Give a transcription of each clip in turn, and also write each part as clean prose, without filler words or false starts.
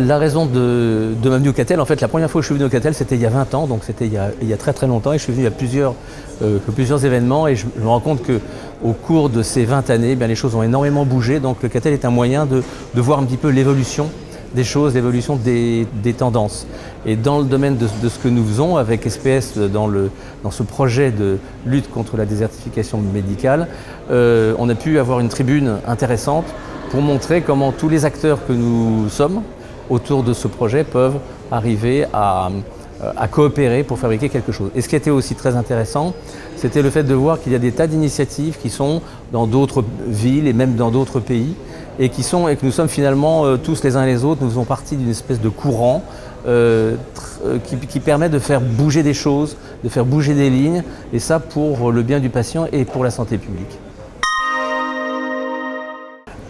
La raison de ma venue au Catel, en fait, la première fois que je suis venu au Catel, c'était il y a 20 ans, donc c'était il y a très très longtemps, et je suis venu à plusieurs événements, et je me rends compte qu'au cours de ces 20 années, eh bien, les choses ont énormément bougé, donc le Catel est un moyen de voir un petit peu l'évolution des choses, l'évolution des tendances. Et dans le domaine de ce que nous faisons avec SPS dans ce projet de lutte contre la désertification médicale, on a pu avoir une tribune intéressante pour montrer comment tous les acteurs que nous sommes autour de ce projet peuvent arriver à coopérer pour fabriquer quelque chose. Et ce qui était aussi très intéressant, c'était le fait de voir qu'il y a des tas d'initiatives qui sont dans d'autres villes et même dans d'autres pays et que nous sommes finalement tous les uns les autres, nous faisons partie d'une espèce de courant qui permet de faire bouger des choses, de faire bouger des lignes, et ça pour le bien du patient et pour la santé publique.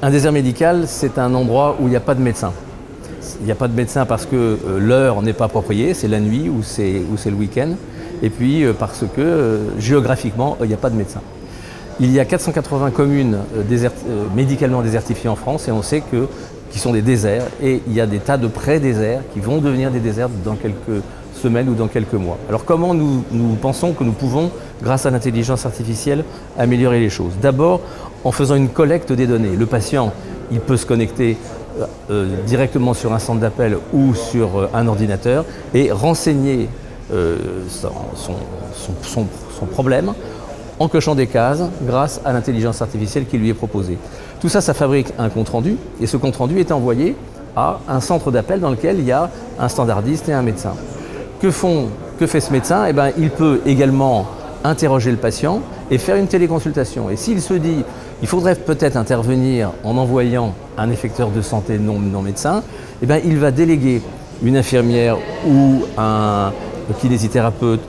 Un désert médical, c'est un endroit où il n'y a pas de médecin. Il n'y a pas de médecin parce que l'heure n'est pas appropriée, c'est la nuit ou c'est le week-end, et puis parce que géographiquement, il n'y a pas de médecin. Il y a 480 communes médicalement désertifiées en France, et on sait qui sont des déserts, et il y a des tas de pré-déserts qui vont devenir des déserts dans quelques semaines ou dans quelques mois. Alors comment nous pensons que nous pouvons, grâce à l'intelligence artificielle, améliorer les choses? D'abord, en faisant une collecte des données. Le patient, il peut se connecter directement sur un centre d'appel ou sur un ordinateur et renseigner son problème en cochant des cases grâce à l'intelligence artificielle qui lui est proposée. Tout ça, ça fabrique un compte-rendu, et ce compte-rendu est envoyé à un centre d'appel dans lequel il y a un standardiste et un médecin. Que fait ce médecin? Eh bien, il peut également interroger le patient et faire une téléconsultation. Et s'il se dit il faudrait peut-être intervenir en envoyant un effecteur de santé non médecin, eh bien, il va déléguer une infirmière ou un kinésithérapeute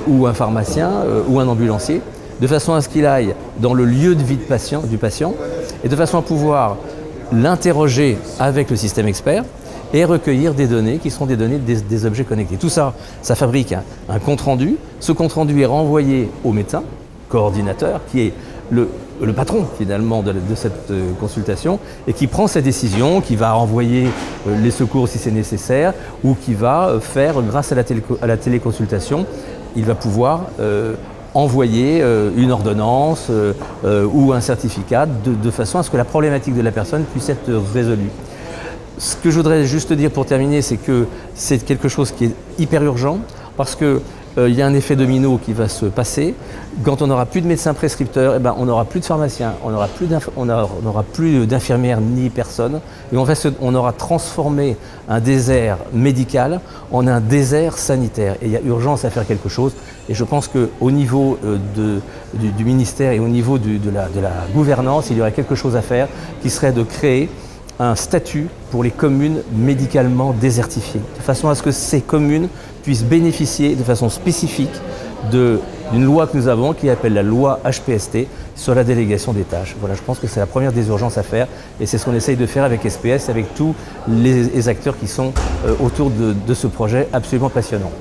ou un pharmacien ou un ambulancier, de façon à ce qu'il aille dans le lieu de vie du patient et de façon à pouvoir l'interroger avec le système expert et recueillir des données qui seront des données des objets connectés. Tout ça, ça fabrique un compte-rendu. Ce compte-rendu est renvoyé au médecin, coordinateur, qui est le patron finalement de cette consultation, et qui prend sa décision, qui va envoyer les secours si c'est nécessaire, ou qui va faire, grâce à la téléconsultation, il va pouvoir envoyer une ordonnance ou un certificat de façon à ce que la problématique de la personne puisse être résolue. Ce que je voudrais juste dire pour terminer, c'est que c'est quelque chose qui est hyper urgent, parce que il y a un effet domino qui va se passer. Quand on n'aura plus de médecins prescripteurs, eh ben, on n'aura plus de pharmaciens, on n'aura plus d'infirmières ni personne. Et on aura transformé un désert médical en un désert sanitaire. Et il y a urgence à faire quelque chose. Et je pense qu'au niveau du ministère et au niveau de la gouvernance, il y aurait quelque chose à faire qui serait de créer un statut pour les communes médicalement désertifiées, de façon à ce que ces communes puissent bénéficier de façon spécifique d'une loi que nous avons qui appelle la loi HPST sur la délégation des tâches. Voilà, je pense que c'est la première des urgences à faire, et c'est ce qu'on essaye de faire avec SPS, avec tous les acteurs qui sont autour de ce projet absolument passionnant.